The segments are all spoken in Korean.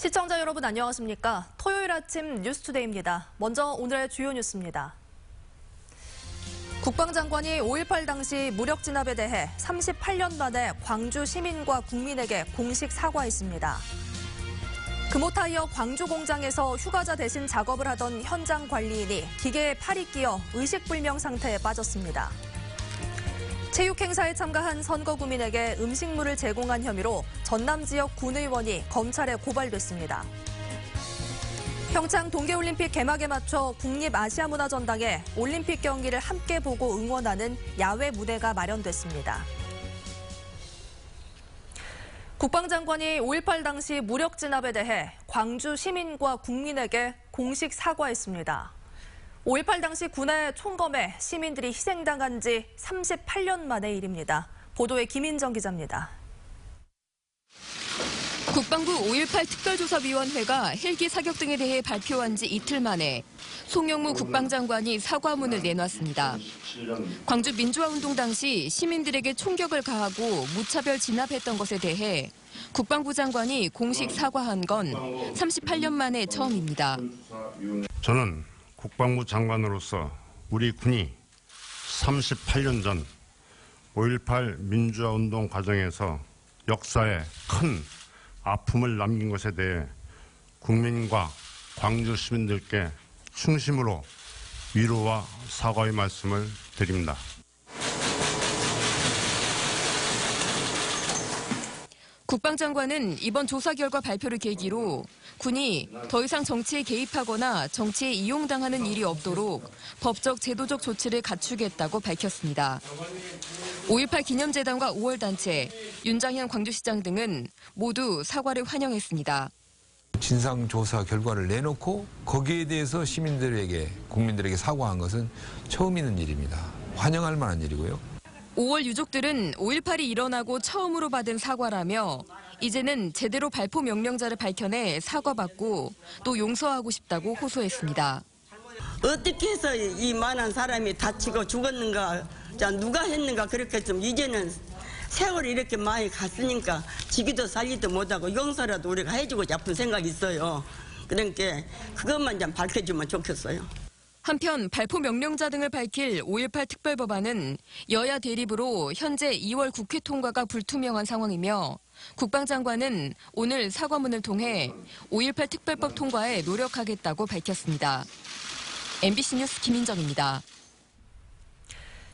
시청자 여러분 안녕하십니까? 토요일 아침 뉴스투데이입니다. 먼저 오늘의 주요 뉴스입니다. 국방장관이 5.18 당시 무력 진압에 대해 38년 만에 광주 시민과 국민에게 공식 사과했습니다. 금호타이어 광주 공장에서 휴가자 대신 작업을 하던 현장 관리인이 기계에 팔이 끼어 의식불명 상태에 빠졌습니다. 체육 행사에 참가한 선거구민에게 음식물을 제공한 혐의로 전남 지역 군의원이 검찰에 고발됐습니다. 평창 동계올림픽 개막에 맞춰 국립아시아문화전당에 올림픽 경기를 함께 보고 응원하는 야외 무대가 마련됐습니다. 국방장관이 5.18 당시 무력 진압에 대해 광주 시민과 국민에게 공식 사과했습니다. 5.18 당시 군의 총검에 시민들이 희생당한 지 38년 만의 일입니다. 보도에 김인정 기자입니다. 국방부 5.18 특별조사위원회가 헬기 사격 등에 대해 발표한 지 이틀 만에 송영무 국방장관이 사과문을 내놨습니다. 광주 민주화운동 당시 시민들에게 총격을 가하고 무차별 진압했던 것에 대해 국방부 장관이 공식 사과한 건 38년 만에 처음입니다. 저는 국방부 장관으로서 우리 군이 38년 전 5.18 민주화운동 과정에서 역사에 큰 아픔을 남긴 것에 대해 국민과 광주 시민들께 충심으로 위로와 사과의 말씀을 드립니다. 국방장관은 이번 조사 결과 발표를 계기로 군이 더 이상 정치에 개입하거나 정치에 이용당하는 일이 없도록 법적 제도적 조치를 갖추겠다고 밝혔습니다. 5.18 기념재단과 5월단체, 윤장현 광주시장 등은 모두 사과를 환영했습니다. 진상조사 결과를 내놓고 거기에 대해서 시민들에게, 국민들에게 사과한 것은 처음 있는 일입니다. 환영할 만한 일이고요. 5월 유족들은 5.18이 일어나고 처음으로 받은 사과라며 이제는 제대로 발포 명령자를 밝혀내 사과받고 또 용서하고 싶다고 호소했습니다. 어떻게 해서 이 많은 사람이 다치고 죽었는가, 누가 했는가 그렇게 좀 이제는 세월이 이렇게 많이 갔으니까 지기도 살리도 못하고 용서라도 우리가 해주고 싶은 생각이 있어요. 그러니까 그것만 좀 밝혀주면 좋겠어요. 한편 발포 명령자 등을 밝힐 5.18 특별법안은 여야 대립으로 현재 2월 국회 통과가 불투명한 상황이며 국방장관은 오늘 사과문을 통해 5.18 특별법 통과에 노력하겠다고 밝혔습니다. MBC 뉴스 김인정입니다.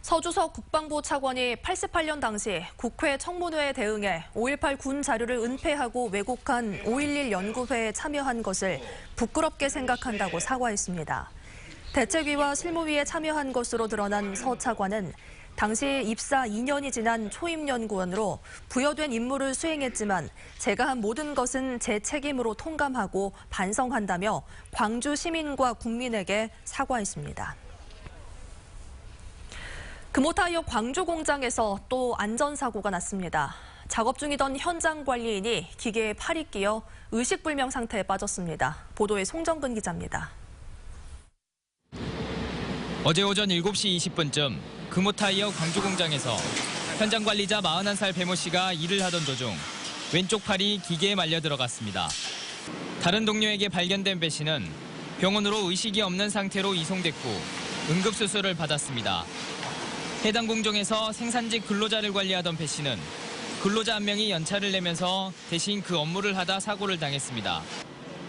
서주석 국방부 차관이 88년 당시 국회 청문회에 대응해 5.18 군 자료를 은폐하고 왜곡한 5.11 연구회에 참여한 것을 부끄럽게 생각한다고 사과했습니다. 대책위와 실무위에 참여한 것으로 드러난 서 차관은 당시 입사 2년이 지난 초임연구원으로 부여된 임무를 수행했지만 제가 한 모든 것은 제 책임으로 통감하고 반성한다며 광주 시민과 국민에게 사과했습니다. 금호타이어 광주 공장에서 또 안전사고가 났습니다. 작업 중이던 현장 관리인이 기계에 팔이 끼어 의식불명 상태에 빠졌습니다. 보도에 송정근 기자입니다. 어제 오전 7시 20분쯤 금호타이어 광주 공장에서 현장 관리자 41살 배모 씨가 일을 하던 도중 왼쪽 팔이 기계에 말려 들어갔습니다. 다른 동료에게 발견된 배 씨는 병원으로 의식이 없는 상태로 이송됐고 응급수술을 받았습니다. 해당 공정에서 생산직 근로자를 관리하던 배 씨는 근로자 한 명이 연차를 내면서 대신 그 업무를 하다 사고를 당했습니다.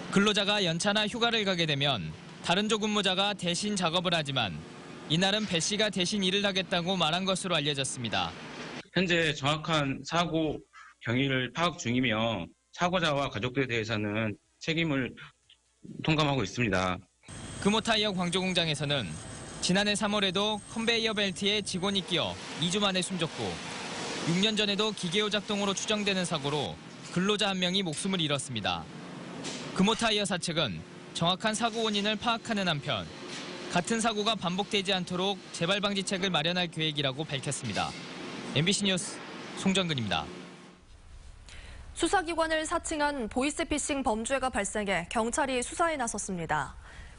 근로자가 연차나 휴가를 가게 되면 다른 조 근무자가 대신 작업을 하지만 이날은 배 씨가 대신 일을 하겠다고 말한 것으로 알려졌습니다. 현재 정확한 사고 경위를 파악 중이며 사고자와 가족들에 대해서는 책임을 통감하고 있습니다. 금호타이어 광주 공장에서는 지난해 3월에도 컨베이어 벨트에 직원이 끼어 2주 만에 숨졌고 6년 전에도 기계오 작동으로 추정되는 사고로 근로자 한 명이 목숨을 잃었습니다. 금호타이어사 측은 정확한 사고 원인을 파악하는 한편 같은 사고가 반복되지 않도록 재발 방지책을 마련할 계획이라고 밝혔습니다. MBC 뉴스 송정근입니다. 수사기관을 사칭한 보이스피싱 범죄가 발생해 경찰이 수사에 나섰습니다.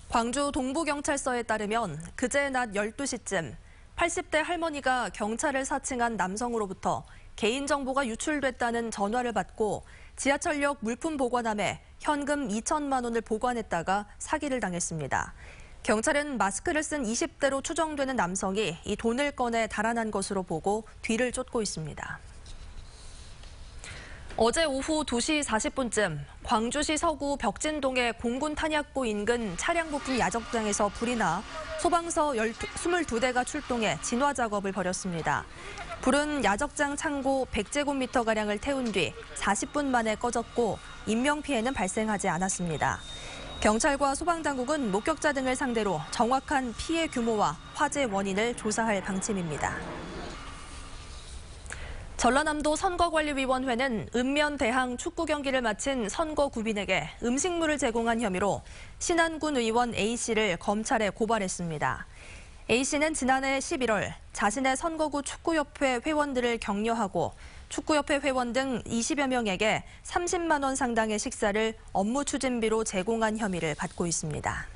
광주 동부경찰서에 따르면 그제 낮 12시쯤 80대 할머니가 경찰을 사칭한 남성으로부터 개인정보가 유출됐다는 전화를 받고 지하철역 물품 보관함에 현금 2천만 원을 보관했다가 사기를 당했습니다. 경찰은 마스크를 쓴 20대로 추정되는 남성이 이 돈을 꺼내 달아난 것으로 보고 뒤를 쫓고 있습니다. 어제 오후 2시 40분쯤 광주시 서구 벽진동의 공군 탄약고 인근 차량 부품 야적장에서 불이 나 소방서 22대가 출동해 진화 작업을 벌였습니다. 불은 야적장 창고 100제곱미터가량을 태운 뒤 40분 만에 꺼졌고 인명피해는 발생하지 않았습니다. 경찰과 소방당국은 목격자 등을 상대로 정확한 피해 규모와 화재 원인을 조사할 방침입니다. 전라남도 선거관리위원회는 읍면대항 축구 경기를 마친 선거구빈에게 음식물을 제공한 혐의로 신안군 의원 A씨를 검찰에 고발했습니다. A씨는 지난해 11월 자신의 선거구 축구협회 회원들을 격려하고 축구협회 회원 등 20여 명에게 30만 원 상당의 식사를 업무 추진비로 제공한 혐의를 받고 있습니다.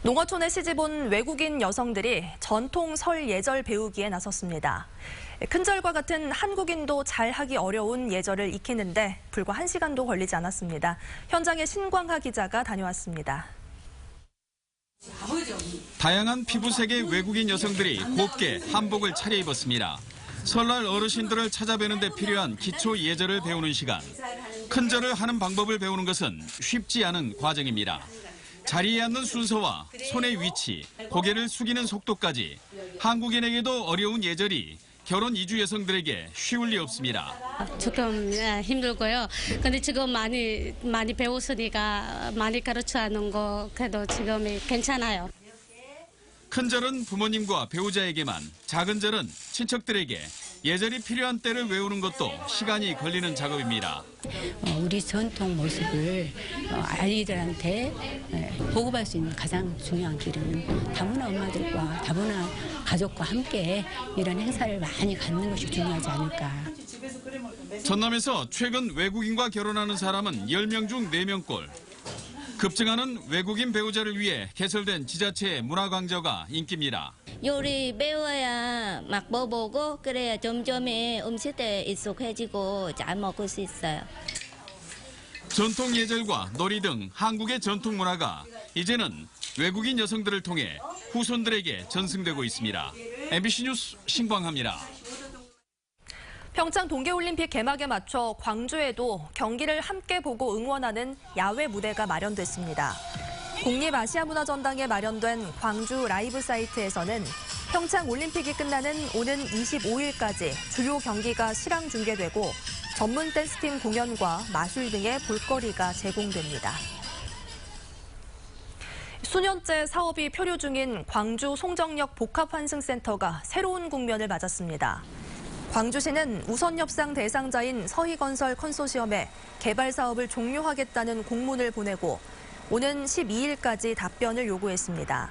농어촌에 시집온 외국인 여성들이 전통 설 예절 배우기에 나섰습니다. 큰절과 같은 한국인도 잘하기 어려운 예절을 익히는데 불과 1시간도 걸리지 않았습니다. 현장에 신광하 기자가 다녀왔습니다. 다양한 피부색의 외국인 여성들이 곱게 한복을 차려입었습니다. 설날 어르신들을 찾아뵈는 데 필요한 기초 예절을 배우는 시간. 큰절을 하는 방법을 배우는 것은 쉽지 않은 과정입니다. 자리에 앉는 순서와 손의 위치, 고개를 숙이는 속도까지 한국인에게도 어려운 예절이 결혼 이주 여성들에게 쉬울 리 없습니다. 조금 힘들고요. 근데 지금 많이 배웠으니까 많이 가르쳐하는 거 그래도 지금이 괜찮아요. 큰절은 부모님과 배우자에게만, 작은 절은 친척들에게 예절이 필요한 때를 외우는 것도 시간이 걸리는 작업입니다. 우리 전통 모습을 아이들한테 보급할 수 있는 가장 중요한 길은 다문화 엄마들과 다문화 가족과 함께 이런 행사를 많이 갖는 것이 중요하지 않을까. 전남에서 최근 외국인과 결혼하는 사람은 10명 중 4명꼴. 급증하는 외국인 배우자를 위해 개설된 지자체의 문화강좌가 인기입니다. 요리 배워야 막 먹어보고 그래야 점점 음식에 익숙해지고 잘 먹을 수 있어요. 전통 예절과 놀이 등 한국의 전통 문화가 이제는 외국인 여성들을 통해 후손들에게 전승되고 있습니다. MBC 뉴스 신광하입니다. 평창 동계올림픽 개막에 맞춰 광주에도 경기를 함께 보고 응원하는 야외 무대가 마련됐습니다. 국립아시아문화전당에 마련된 광주 라이브 사이트에서는 평창 올림픽이 끝나는 오는 25일까지 주요 경기가 실황 중계되고 전문 댄스팀 공연과 마술 등의 볼거리가 제공됩니다. 수년째 사업이 표류 중인 광주 송정역 복합환승센터가 새로운 국면을 맞았습니다. 광주시는 우선협상 대상자인 서희건설 컨소시엄에 개발 사업을 종료하겠다는 공문을 보내고 오는 12일까지 답변을 요구했습니다.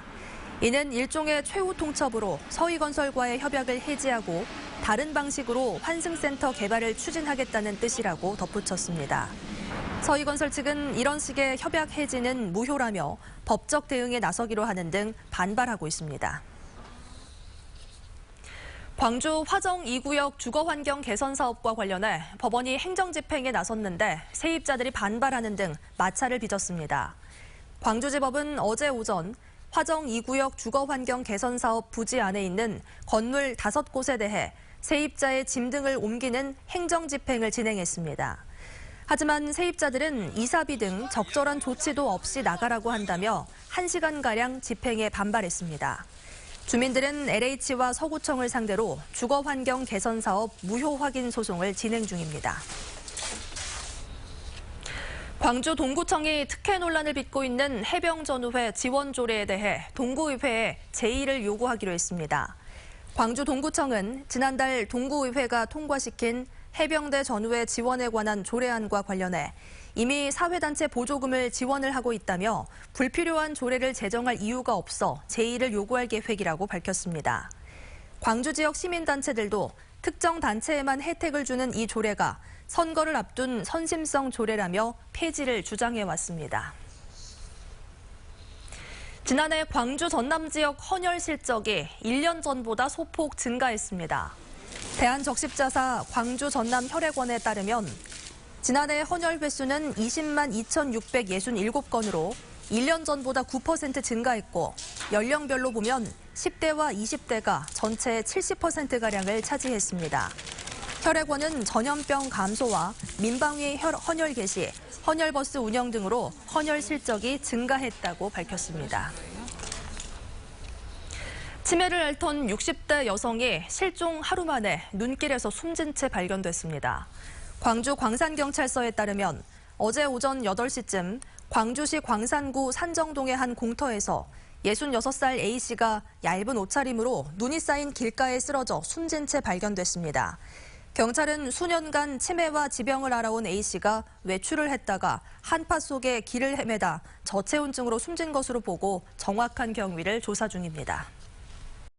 이는 일종의 최후 통첩으로 서희건설과의 협약을 해지하고 다른 방식으로 환승센터 개발을 추진하겠다는 뜻이라고 덧붙였습니다. 서희건설 측은 이런 식의 협약 해지는 무효라며 법적 대응에 나서기로 하는 등 반발하고 있습니다. 광주 화정 2구역 주거환경 개선 사업과 관련해 법원이 행정집행에 나섰는데 세입자들이 반발하는 등 마찰을 빚었습니다. 광주지법은 어제 오전 화정 2구역 주거환경 개선 사업 부지 안에 있는 건물 5곳에 대해 세입자의 짐 등을 옮기는 행정집행을 진행했습니다. 하지만 세입자들은 이사비 등 적절한 조치도 없이 나가라고 한다며 1시간가량 집행에 반발했습니다. 주민들은 LH와 서구청을 상대로 주거환경 개선 사업 무효 확인 소송을 진행 중입니다. 광주 동구청이 특혜 논란을 빚고 있는 해병전우회 지원 조례에 대해 동구의회에 제의를 요구하기로 했습니다. 광주 동구청은 지난달 동구의회가 통과시킨 해병대 전우회 지원에 관한 조례안과 관련해 이미 사회단체 보조금을 지원을 하고 있다며 불필요한 조례를 제정할 이유가 없어 제의를 요구할 계획이라고 밝혔습니다. 광주 지역 시민단체들도 특정 단체에만 혜택을 주는 이 조례가 선거를 앞둔 선심성 조례라며 폐지를 주장해왔습니다. 지난해 광주 전남 지역 헌혈 실적이 1년 전보다 소폭 증가했습니다. 대한적십자사 광주 전남 혈액원에 따르면 지난해 헌혈 횟수는 20만 2,667건으로 1년 전보다 9% 증가했고 연령별로 보면 10대와 20대가 전체의 70%가량을 차지했습니다. 혈액원은 전염병 감소와 민방위 헌혈 개시, 헌혈버스 운영 등으로 헌혈 실적이 증가했다고 밝혔습니다. 치매를 앓던 60대 여성이 실종 하루 만에 눈길에서 숨진 채 발견됐습니다. 광주 광산경찰서에 따르면 어제 오전 8시쯤 광주시 광산구 산정동의 한 공터에서 66살 A씨가 얇은 옷차림으로 눈이 쌓인 길가에 쓰러져 숨진 채 발견됐습니다. 경찰은 수년간 치매와 지병을 앓아온 A씨가 외출을 했다가 한파 속에 길을 헤매다 저체온증으로 숨진 것으로 보고 정확한 경위를 조사 중입니다.